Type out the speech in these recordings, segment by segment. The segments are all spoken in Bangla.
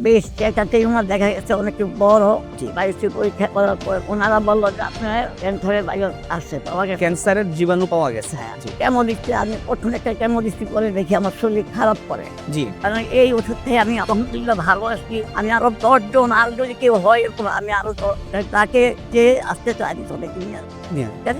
বেশ একটা টিউমার দেখা গেছে অনেক বড়। বায়োপসি পরীক্ষা করার পর ওনারা বললো যে আপনার ক্যান্সারের ভাইরাস আসছে, পাওয়া গেছে। ক্যান্সারের জীবাণু পাওয়া গেছে। হ্যাঁ, কেমো দিচ্ছি আমি, প্রথম একটা কেমো দিচ্ছি, পরে দেখি আমার শরীর খারাপ করে। জি, কারণ এই ওষুধ থেকে আমি আলহামদুলিল্লাহ ভালো আছি। আমি আরো 10 জন, আর যদি কেউ হয় এরকম আমি আরো তাকে যে আসতে চাই চলে কিনে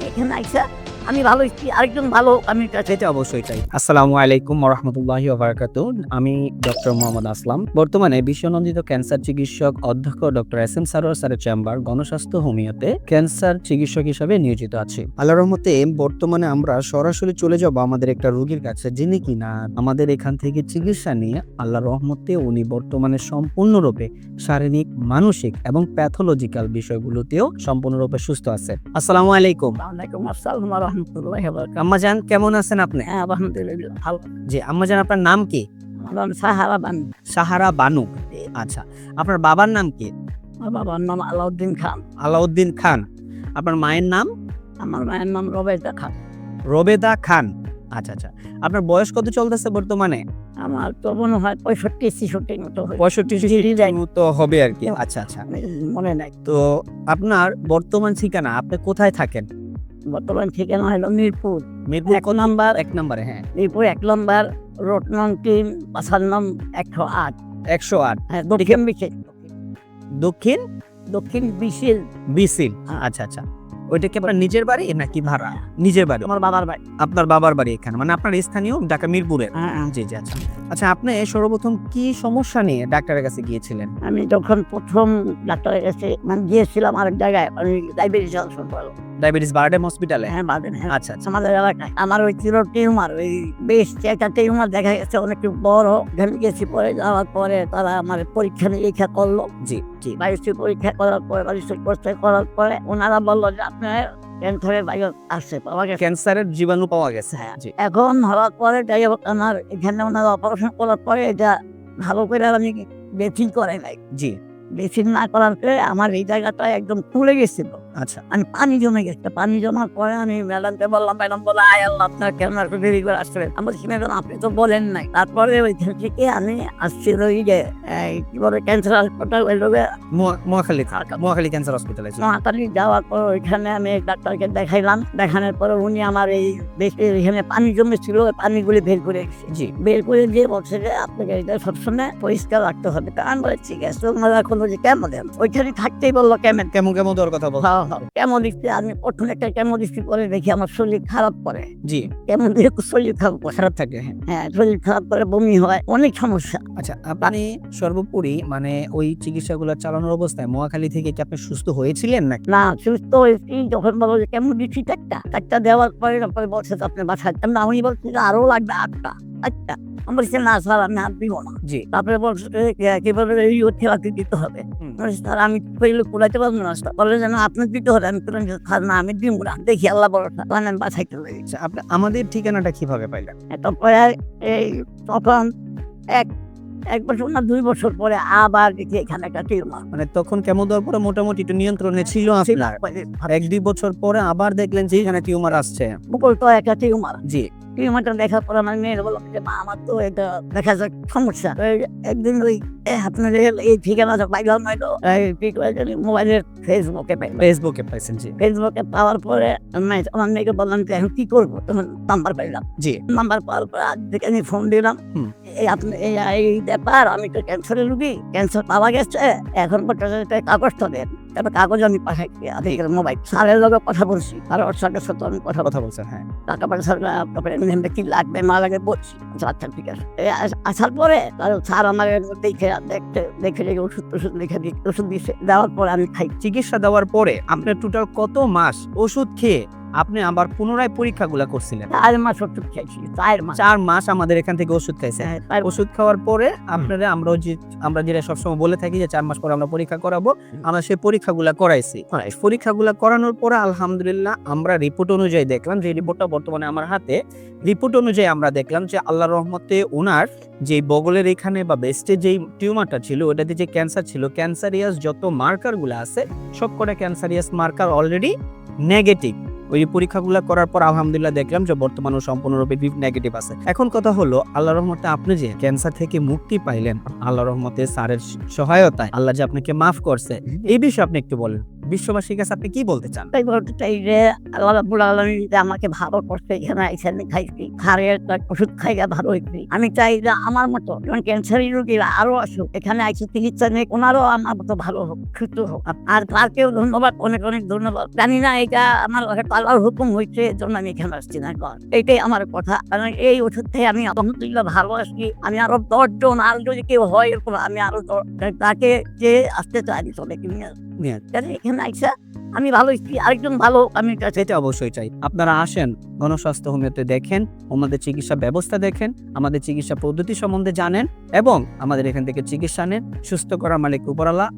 এখানে আইসা আমি ভালো হচ্ছি, আরেকজন ভালো আমি সেটা অবশ্যই চাই। আসসালামু আলাইকুম ওয়া রাহমাতুল্লাহি ওয়া বারাকাতুহু। আমি ডক্টর মোহাম্মদ আসলাম। বর্তমানে বিশ্বনন্দিত ক্যান্সার চিকিৎসক অধ্যক্ষ ডক্টর এস এম সারোয়ার স্যারের চেম্বার গণস্বাস্থ্য হোমিওতে ক্যান্সার চিকিৎসক হিসেবে নিয়োজিত আছি। আল্লাহর রহমতে বর্তমানে আমরা সরাসরি চলে যাব আমাদের একটা রোগীর কাছে, যিনি কিনা আমাদের এখান থেকে চিকিৎসা নিয়ে আল্লাহর রহমতে উনি বর্তমানে সম্পূর্ণরূপে শারীরিক, মানসিক এবং প্যাথোলজিক্যাল বিষয়গুলোতেও সম্পূর্ণরূপে সুস্থ আছে। আসসালামু আলাইকুম। ওয়ালাইকুম আসসালাম ওয়া রাহমাতুল্লাহি ওয়া বারাকাতুহু। আম্মাজান কেমন আছেন আপনি? হ্যাঁ, আলহামদুলিল্লাহ ভালো। জি, আম্মাজান আপনার নাম কি? আমার নাম সাহারা বানু। সাহারা বানু। আচ্ছা, আপনার বাবার নাম কি? আমার বাবার নাম আলাউদ্দিন খান। আলাউদ্দিন খান। আপনার মায়ের নাম? আমার মায়ের নাম রবেদা খান। রবেদা খান। আচ্ছা আচ্ছা, আপনার বয়স কত চলতেছে বর্তমানে? আমার তো মনে হয় 65-66 মতো হবে। 65 মতো হবে আর কি। আচ্ছা আচ্ছা, মনে নাই। তো আপনার বর্তমান ঠিকানা, আপনি কোথায় থাকেন? বর্তমান ঠিকানা হলো মিরপুর মিরপুর এক নম্বর। 1 নম্বরে। হ্যাঁ, মিরপুর 1 নম্বর, রোড নং 3, বাসার নাম 108। 108। হ্যাঁ, দক্ষিণ বিশিল। দক্ষিণ দক্ষিণ বিশিল। বিসিল। আচ্ছা আচ্ছা, ওইটা কি আপনার নিজের বাড়ি নাকি ভাড়া? নিজের বাড়ি। আমার বাবার বাড়ি। আপনার বাবার বাড়ি এখানে, মানে আপনার স্থানীয় ঢাকা মিরপুরে? হ্যাঁ। জি জি। আচ্ছা আচ্ছা, আপনি সর্বপ্রথম কি সমস্যা নিয়ে ডাক্তারের কাছে গিয়েছিলেন? আমি যখন প্রথম ডাক্তারের কাছে গিয়েছিলাম আরেক জায়গায়, আমি ডায়াবেটিস ডায়াবেটিস বারডেম হসপিটালে? হ্যাঁ, বাদেন। হ্যাঁ, আচ্ছা আচ্ছা, আমাদের এলাকায় আমার ওই ছিল টিউমার, ওই বেশ একটা টিউমার দেখা গেছে অনেক বড়। আমি গেছি, পরে যাওয়ার পরে তারা আমার পরীক্ষা নিরীক্ষা করলো। জি জি। বায়োপসি পরীক্ষা করার পরে, বায়োপসি পরীক্ষা করার পরে ওনারা বললো যে আপনার ক্যান্সারের ভাইরাস আসছে, পাওয়া গেছে। ক্যান্সারের জীবাণু পাওয়া গেছে। হ্যাঁ, জি। এখন হওয়ার পরে যাই হোক, আমার এখানে ওনারা অপারেশন করার পরে এটা ভালো করে আমি বেথিং করে নাই। জি। বেথিং না করার পরে আমার এই জায়গাটা একদম ফুলে গেছিল। আচ্ছা, আমি পানি জমে গেছে। পানি জমার পরে আমি ম্যাডামকে বললাম, ম্যাডাম বলে আয় আল্লাহ, আপনার কেমন একটু দেরি করে আসছিলেন। আমি বলছি ম্যাডাম আপনি তো বলেন নাই। তারপরে ওইখান থেকে আমি আসছি ওই যে কি বলে ক্যান্সার হাসপাতাল, ওই লোকে মহাখালী ক্যান্সার হসপিটালে। নোয়াখালী যাওয়ার পর ওইখানে আমি ডাক্তারকে দেখাইলাম। দেখানোর পরে উনি আমার এই বেশি এখানে পানি জমেছিল, ওই পানিগুলি বের করে গেছে। জি। বের করে দিয়ে বলছে যে আপনাকে এটা সবসময় পরিষ্কার রাখতে হবে। তা আমি বলে ঠিক আছে, ওনারা কোনো যে কেমন ওইখানে থাকতেই বললো কেমন কেমন কেমন দেওয়ার কথা বল। কেমন দিচ্ছি আমি, প্রথম একটা কেমন দিচ্ছি, পরে দেখি আমার শরীর খারাপ করে। জি। কেমন দিয়ে শরীর খারাপ করে। খারাপ থাকে। হ্যাঁ হ্যাঁ, শরীর খারাপ করে, বমি হয়, অনেক সমস্যা। আচ্ছা, আপনি সর্বোপরি মানে ওই চিকিৎসাগুলো চালানোর অবস্থায় মহাখালী থেকে কি আপনি সুস্থ হয়েছিলেন নাকি? না, সুস্থ হয়েছি যখন বলো যে কেমন দিচ্ছি একটা দেওয়ার পরে তারপরে বলছে যে আপনি বাসায়। আমি বলছি যে আরো লাগবে 8টা। আচ্ছা, আমি বলছি না স্যার, আমি হাত দিব না। জি। তারপরে বলছে কিভাবে থেরাপি দিতে হবে। স্যার আমি কুলাইতে পারবো না। বলে যে না, আপনার দিতে হবে। আমি স্যার না, আমি দিব না, দেখি আল্লাহ বড়। আমি বাসাইতে পারি। আচ্ছা, আপনি আমাদের ঠিকানাটা কিভাবে পাইলেন? তারপরে এই তখন এক বছর না 2 বছর পরে আবার দেখি এখানে একটা টিউমার। মানে তখন কেমন দেওয়ার পরে মোটামুটি একটু নিয়ন্ত্রণে ছিল আপনার। 1-2 বছর পরে আবার দেখলেন যে এখানে টিউমার আসছে। বকুল তো একটা টিউমার। জি। টিউমারটা দেখার পর আমার মেয়ের বললাম যে মা, আমার তো এটা দেখা যাক সমস্যা। একদিন ওই আপনার এই ঠিকানা পাইলাম, হয়তো মোবাইলের ফেসবুকে পাইছেন। জি। ফেসবুকে পাওয়ার পরে আমার মেয়েকে বললাম যে এখন কি করবো, তখন নাম্বার পাইলাম। জি। নাম্বার পাওয়ার পরে আজ থেকে আমি ফোন দিলাম, এই আপনি এই ব্যাপার, আমি তো ক্যান্সারের রুগী, ক্যান্সার পাওয়া গেছে, এখন পর্যন্ত কাগজটা দেন। তারপর কাগজ আমি পাঠাই মোবাইল স্যারের লগে কথা বলছি, আর ওর সাথে আমি কথা বলছেন। হ্যাঁ, টাকা পয়সা কি লাগবে না লাগে বলছি। আচ্ছা ঠিক আছে। আসার পরে স্যার আমার দেখে ওষুধ লিখে দিয়ে ওষুধ দিয়েছে। দেওয়ার পরে আমি খাই। চিকিৎসা দেওয়ার পরে আপনার টোটাল কত মাস ওষুধ খেয়ে আপনি আবার পুনরায় পরীক্ষাগুলো করছিলেন? 4 মাস ওষুধ খাইছি। 4 মাস আমাদের এখান থেকে ওষুধ খাইছেন। ওষুধ খাওয়ার পরে আপনারা আমরা যেটা সবসময় বলে থাকি যে 4 মাস পরে আমরা পরীক্ষা করাবো, আমরা সেই পরীক্ষাগুলো করাইছি। পরীক্ষাগুলো করানোর পরে আলহামদুলিল্লাহ আমরা রিপোর্ট অনুযায়ী দেখলাম, যে রিপোর্টটা বর্তমানে আমার হাতে, রিপোর্ট অনুযায়ী আমরা দেখলাম যে আল্লাহর রহমতে ওনার যে বগলের এখানে বা ব্রেস্টে যেই টিউমারটা ছিল, ওটাতে যে ক্যান্সার ছিল, ক্যান্সারিয়াস যত মার্কারগুলো আছে সবকটা ক্যান্সারিয়াস মার্কার অলরেডি নেগেটিভ। ওই পরীক্ষাগুলো করার পর আলহামদুলিল্লাহ দেখলাম যে বর্তমানে সম্পূর্ণরূপে নেগেটিভ আছে। এখন কথা হলো, আল্লাহর রহমতে আপনি যে ক্যান্সার থেকে মুক্তি পাইলেন, আল্লাহর রহমতে স্যারের সহায়তায় আল্লাহ যে আপনাকে মাফ করছে, এই বিষয়ে আপনি একটু বলেন। বিশ্ববাসীর কাছে আপনি কি বলতে চান? তাই বলতে চাই যে আল্লাহ রাব্বুল আলামিন যে আমাকে ভালো করছে, এখানে আইসা আমি খাইছি, হাড়ের ওষুধ খাইয়া ভালো হয়েছি। আমি চাই যে আমার মতো যখন ক্যান্সারের রোগীরা আরো আসুক, এখানে আইসি চিকিৎসা নিয়ে ওনারও আমার মতো ভালো হোক, সুস্থ হোক। আর তাকেও ধন্যবাদ, অনেক অনেক ধন্যবাদ। জানি না এটা আমার আল্লাহর হুকুম হয়েছে, এর জন্য আমি এখানে আসছি না। এইটাই আমার কথা। কারণ এই ওষুধ থেকে আমি আলহামদুলিল্লাহ ভালো আসছি। আমি আরো 10 জন, আর যদি কেউ হয় এরকম, আমি আরো তাকে যে আসতে চাই চলে কিনে এখানে আইসা আমি ভালো হচ্ছি, আরেকজন ভালো আমি সেটা অবশ্যই চাই। আপনারা আসেন, গণস্বাস্থ্য হোমিওতে দেখেন, আমাদের চিকিৎসা ব্যবস্থা দেখেন, আমাদের চিকিৎসা পদ্ধতি সম্বন্ধে জানেন এবং আমাদের এখান থেকে চিকিৎসা নেন। সুস্থ করার মালিক উপরআল্লাহ।